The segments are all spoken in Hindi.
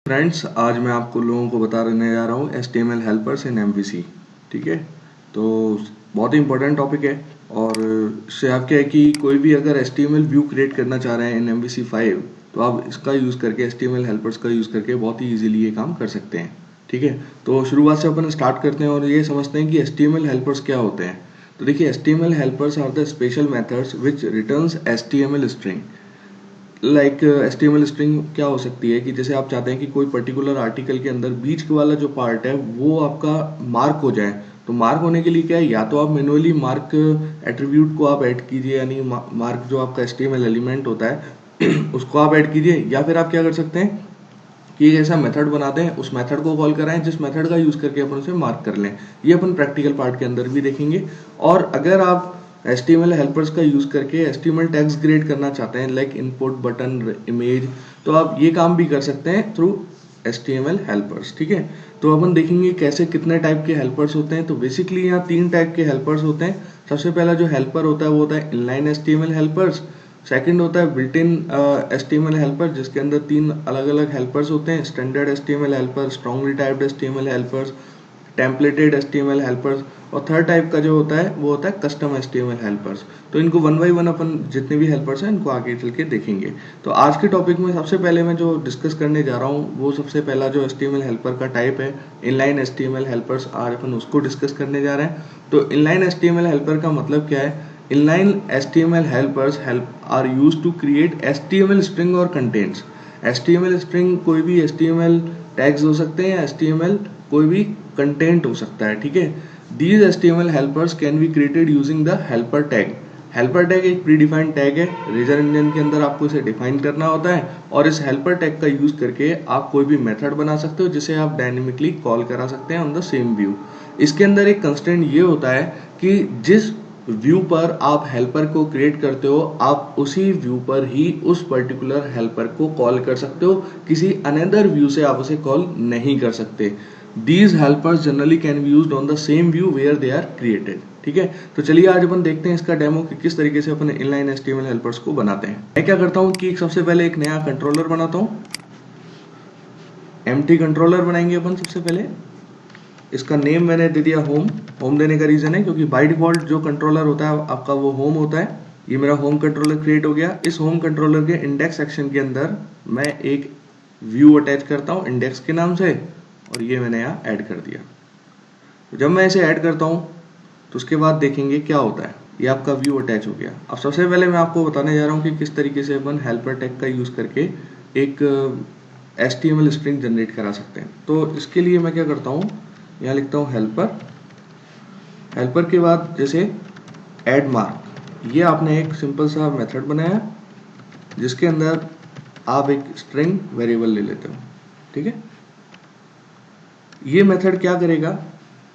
फ्रेंड्स, आज मैं आपको लोगों को बताने जा रहा हूँ HTML हेल्पर्स इन MVC। ठीक है, तो बहुत ही इंपॉर्टेंट टॉपिक है। और इससे आप क्या है कि कोई भी अगर HTML व्यू क्रिएट करना चाह रहे हैं इन MVC5, तो आप इसका यूज़ करके HTML हेल्पर्स का यूज़ करके बहुत ही इजीली ये काम कर सकते हैं। ठीक है, तो शुरुआत से अपन स्टार्ट करते हैं और ये समझते हैं कि HTML हेल्पर्स क्या होते हैं। तो देखिए, HTML helpers are the special methods which returns HTML string. Like HTML string क्या हो सकती है कि जैसे आप चाहते हैं कि कोई पर्टिकुलर आर्टिकल के अंदर बीच वाला जो पार्ट है वो आपका मार्क हो जाए। तो मार्क होने के लिए क्या है, या तो आप मैनुअली मार्क एट्रीब्यूट को आप ऐड कीजिए, यानी मार्क जो आपका HTML एलिमेंट होता है उसको आप ऐड कीजिए, या फिर आप क्या कर सकते हैं कि एक ऐसा मेथड बनाते हैं, उस मेथड को कॉल कराएं जिस मेथड का यूज करके अपन उसे मार्क कर लें। ये अपन प्रैक्टिकल पार्ट के अंदर भी देखेंगे। और अगर आप HTML हेल्पर्स का यूज करके HTML टैग्स क्रिएट करना चाहते हैं, लाइक इनपुट, बटन, इमेज, तो आप ये काम भी कर सकते हैं थ्रू HTML हेल्पर्स। ठीक है, तो अपन देखेंगे कैसे कितने टाइप के हेल्पर्स होते हैं। तो बेसिकली यहाँ 3 टाइप के हेल्पर्स होते हैं। सबसे पहला जो हेल्पर होता है वो होता है इनलाइन HTML हेल्पर्स। सेकंड होता है बिल्ट इन HTML हेल्पर, जिसके अंदर 3 अलग अलग हेल्पर्स होते हैं: standard HTML helper, strongly typed HTML helpers, templated HTML helpers. और थर्ड टाइप का जो होता है वो होता है कस्टम HTML हेल्पर्स। तो इनको वन बाई वन अपन जितने भी हेल्पर्स हैं इनको आगे चल के देखेंगे। तो आज के टॉपिक में सबसे पहले मैं जो डिस्कस करने जा रहा हूँ वो सबसे पहला जो HTML हेल्पर का टाइप है इनलाइन HTML हेल्पर्स, आज अपन उसको डिस्कस करने जा रहे हैं। तो इनलाइन HTML हेल्पर का मतलब क्या है? Inline HTML helpers are used to create HTML string or contents। HTML string कोई भी HTML tags हो सकते हैं, या HTML कोई भी कंटेंट हो सकता है। ठीक है, These HTML helpers can be created using the helper tag। Helper tag एक प्री डिफाइंड टैग है, रेजर इंजन के अंदर आपको इसे डिफाइन करना होता है, और इस हेल्पर टैग का यूज करके आप कोई भी मेथड बना सकते हो जिसे आप डायनेमिकली कॉल करा सकते हैं ऑन द सेम व्यू। इसके अंदर एक कंस्ट्रेंट ये होता है कि जिस व्यू पर आप हेल्पर को क्रिएट करते हो, आप उसी व्यू पर ही उस पर्टिकुलर हेल्पर को कॉल कर सकते हो, किसी अनदर व्यू से आप उसे कॉल नहीं कर सकते। These helpers generally can be used on the same view where they are created। ठीक है, तो चलिए आज अपन देखते हैं इसका डेमो कि किस तरीके से अपन इनलाइन HTML हेल्पर्स को बनाते हैं। मैं क्या करता हूँ कि सबसे पहले एक नया कंट्रोलर बनाता हूँ। एम्प्टी कंट्रोलर बनाएंगे अपन सबसे पहले। इसका नेम मैंने दे दिया होम। होम देने का रीजन है क्योंकि बाय डिफॉल्ट जो कंट्रोलर होता है आपका वो होम होता है। ये मेरा होम कंट्रोलर क्रिएट हो गया। इस होम कंट्रोलर के इंडेक्स सेक्शन के अंदर मैं एक व्यू अटैच करता हूँ इंडेक्स के नाम से, और ये मैंने यहाँ ऐड कर दिया। तो जब मैं इसे ऐड करता हूँ तो उसके बाद देखेंगे क्या होता है। ये आपका व्यू अटैच हो गया। अब सबसे पहले मैं आपको बताने जा रहा हूँ कि किस तरीके से अपन हेल्पर टैग का यूज करके एक HTML स्ट्रिंग जनरेट करा सकते हैं। तो इसके लिए मैं क्या करता हूँ, यहाँ लिखता हूँ हेल्पर। हेल्पर के बाद जैसे ऐड मार्क, ये आपने एक सिंपल सा मेथड बनाया जिसके अंदर आप एक स्ट्रिंग वेरिएबल ले लेते हो। ठीक है, ये मेथड क्या करेगा,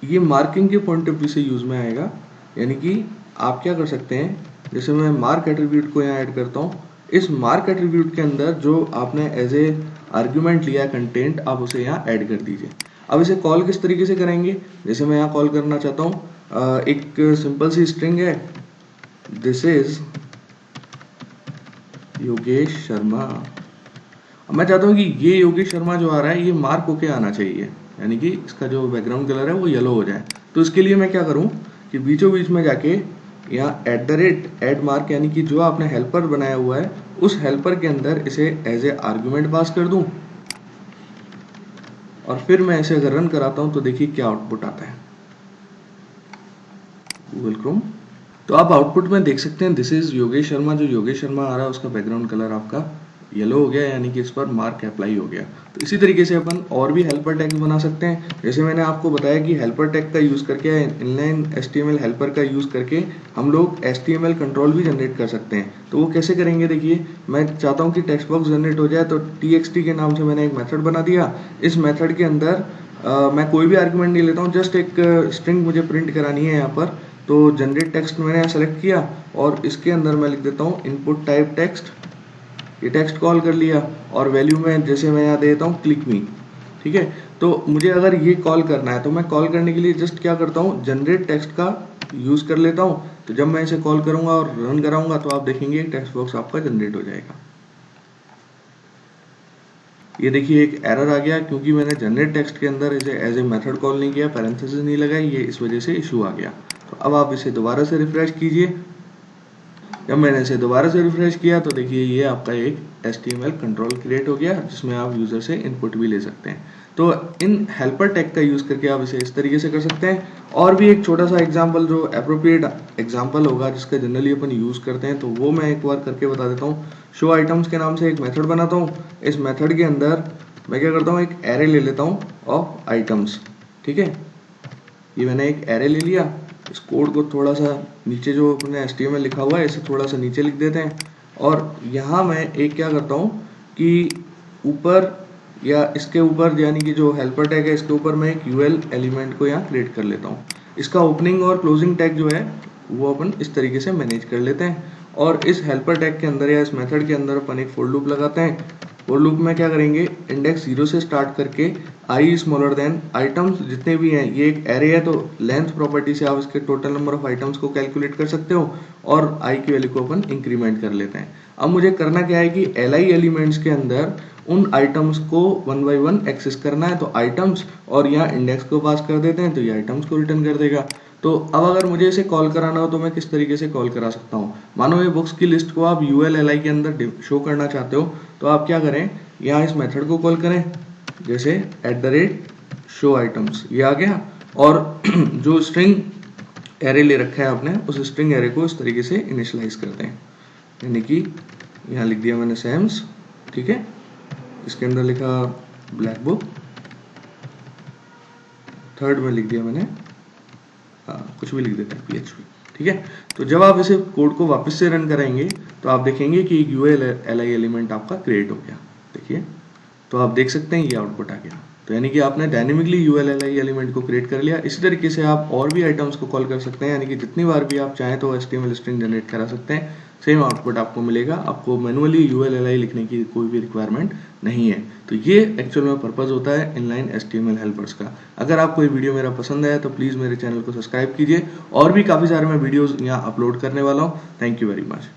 ये मार्किंग के पॉइंट ऑफ व्यू से यूज में आएगा। यानी कि आप क्या कर सकते हैं, जैसे मैं मार्क एट्रीब्यूट को यहाँ ऐड करता हूँ, इस मार्क एट्रीब्यूट के अंदर जो आपने एज ए आर्ग्यूमेंट लिया कंटेंट, आप उसे यहाँ ऐड कर दीजिए। अब इसे कॉल किस तरीके से करेंगे, जैसे मैं यहाँ कॉल करना चाहता हूँ एक सिंपल सी स्ट्रिंग है, दिस इज योगेश शर्मा। अब मैं चाहता हूँ कि ये योगेश शर्मा जो आ रहा है ये मार्क होके आना चाहिए, यानी कि इसका जो बैकग्राउंड कलर है वो येलो हो जाए। तो इसके लिए मैं क्या करूँ कि बीचों बीच में जाके यहाँ @ऐड मार्क, यानी कि जो आपने हेल्पर बनाया हुआ है उस हेल्पर के अंदर इसे एज ए आर्ग्यूमेंट पास कर दूं, और फिर मैं इसे अगर रन कराता हूं तो देखिए क्या आउटपुट आता है गूगल क्रोम। तो आप आउटपुट में देख सकते हैं दिस इज योगेश शर्मा। जो योगेश शर्मा आ रहा है उसका बैकग्राउंड कलर आपका येलो हो गया, यानी कि इस पर मार्क अप्लाई हो गया। तो इसी तरीके से अपन और भी हेल्पर टैग्स बना सकते हैं। जैसे मैंने आपको बताया कि हेल्पर टैग का यूज करके, इनलाइन HTML हेल्पर का यूज करके हम लोग HTML कंट्रोल भी जनरेट कर सकते हैं। तो वो कैसे करेंगे, देखिए मैं चाहता हूँ कि टेक्स्ट बॉक्स जनरेट हो जाए, तो txt के नाम से मैंने एक मेथड बना दिया। इस मेथड के अंदर मैं कोई भी आर्गुमेंट नहीं लेता हूँ, जस्ट एक स्ट्रिंग मुझे प्रिंट करानी है यहाँ पर। तो जनरेट टेक्स्ट मैंने यहाँ सेलेक्ट किया और इसके अंदर मैं लिख देता हूँ इनपुट टाइप टेक्स्ट। ये टेक्स्ट कॉल कर लिया और वैल्यू में जैसे मैं यहाँ दे देता हूँ क्लिक मी। ठीक है, तो मुझे अगर ये कॉल करना है तो मैं कॉल करने के लिए जस्ट क्या करता हूँ, जनरेट टेक्स्ट का यूज कर लेता हूँ। तो जब मैं इसे कॉल करूंगा और रन कराऊंगा तो आप देखेंगे टेक्स्ट बॉक्स आपका जनरेट हो जाएगा। ये देखिए एक एरर आ गया क्योंकि मैंने जनरेट टेक्स्ट के अंदर इसे एज ए मेथड कॉल नहीं किया, पैरेंथेसिस नहीं लगाई, ये इस वजह से इशू आ गया। तो अब आप इसे दोबारा से रिफ्रेश कीजिए। जब मैंने इसे दोबारा से रिफ्रेश किया तो देखिए ये आपका एक HTML कंट्रोल क्रिएट हो गया जिसमें आप यूजर से इनपुट भी ले सकते हैं। तो इन हेल्पर टैग का यूज करके आप इसे इस तरीके से कर सकते हैं। और भी एक छोटा सा एग्जांपल जो एप्रोप्रिएट एग्जांपल होगा जिसका जनरली अपन यूज करते हैं, तो वो मैं एक बार करके बता देता हूँ। शो आइटम्स के नाम से एक मेथड बनाता हूँ। इस मेथड के अंदर मैं क्या करता हूँ, एक एरे ले लेता हूँ ऑफ आइटम्स। ठीक है, ये मैंने एक एरे ले लिया। इस कोड को थोड़ा सा नीचे जो अपने HTML लिखा हुआ है इसे थोड़ा सा नीचे लिख देते हैं। और यहाँ मैं एक क्या करता हूँ कि ऊपर या इसके ऊपर यानी कि जो हेल्पर टैग है इसके ऊपर मैं एक UL एलिमेंट को यहाँ क्रिएट कर लेता हूँ। इसका ओपनिंग और क्लोजिंग टैग जो है वो अपन इस तरीके से मैनेज कर लेते हैं। और इस हेल्पर टैग के अंदर या इस मेथड के अंदर अपन एक फॉर लूप लगाते हैं। फॉर लूप में क्या करेंगे, इंडेक्स 0 से स्टार्ट करके i स्मॉलर देन आइटम्स जितने भी हैं, ये एक एरे है तो लेंथ प्रॉपर्टी से आप इसके टोटल नंबर ऑफ आइटम्स को कैलकुलेट कर सकते हो और i की वैल्यू को अपन इंक्रीमेंट कर लेते हैं। अब मुझे करना क्या है कि li एलिमेंट्स के अंदर उन आइटम्स को 1 बाय 1 एक्सेस करना है। तो आइटम्स और यहाँ इंडेक्स को पास कर देते हैं तो ये आइटम्स को रिटर्न कर देगा। तो अब अगर मुझे इसे कॉल कराना हो तो मैं किस तरीके से कॉल करा सकता हूँ। मानो ये बुक्स की लिस्ट को आप ULLI के अंदर शो करना चाहते हो तो आप क्या करें, यहाँ इस मेथड को कॉल करें जैसे @show items, ये आ गया। और जो स्ट्रिंग एरे ले रखा है आपने उस स्ट्रिंग एरे को इस तरीके से इनिशियलाइज करते हैं। यानी कि यहाँ लिख दिया मैंने सैम्स। ठीक है, इसके अंदर लिखा ब्लैक बुक, थर्ड में लिख दिया मैंने कुछ भी लिख देते हैं PHP। ठीक है, तो जब आप इसे कोड को वापस से रन कराएंगे तो आप देखेंगे कि एक ULLI एलिमेंट आपका क्रिएट हो गया। देखिए, तो आप देख सकते हैं ये आउटपुट आ गया। तो यानी कि आपने डायनेमिकली ULLI एलिमेंट को क्रिएट कर लिया। इसी तरीके से आप और भी आइटम्स को कॉल कर सकते हैं, यानी कि जितनी बार भी आप चाहें तो HTML स्ट्रिंग जनरेट करा सकते हैं, सेम आउटपुट आपको मिलेगा। आपको मैनुअली ULLI लिखने की कोई भी रिक्वायरमेंट नहीं है। तो ये एक्चुअल में पर्पस होता है इनलाइन HTML हेल्पर्स का। अगर आपको ये वीडियो मेरा पसंद आया तो प्लीज़ मेरे चैनल को सब्सक्राइब कीजिए। और भी काफ़ी सारे मैं वीडियोज़ यहाँ अपलोड करने वाला हूँ। Thank you very much.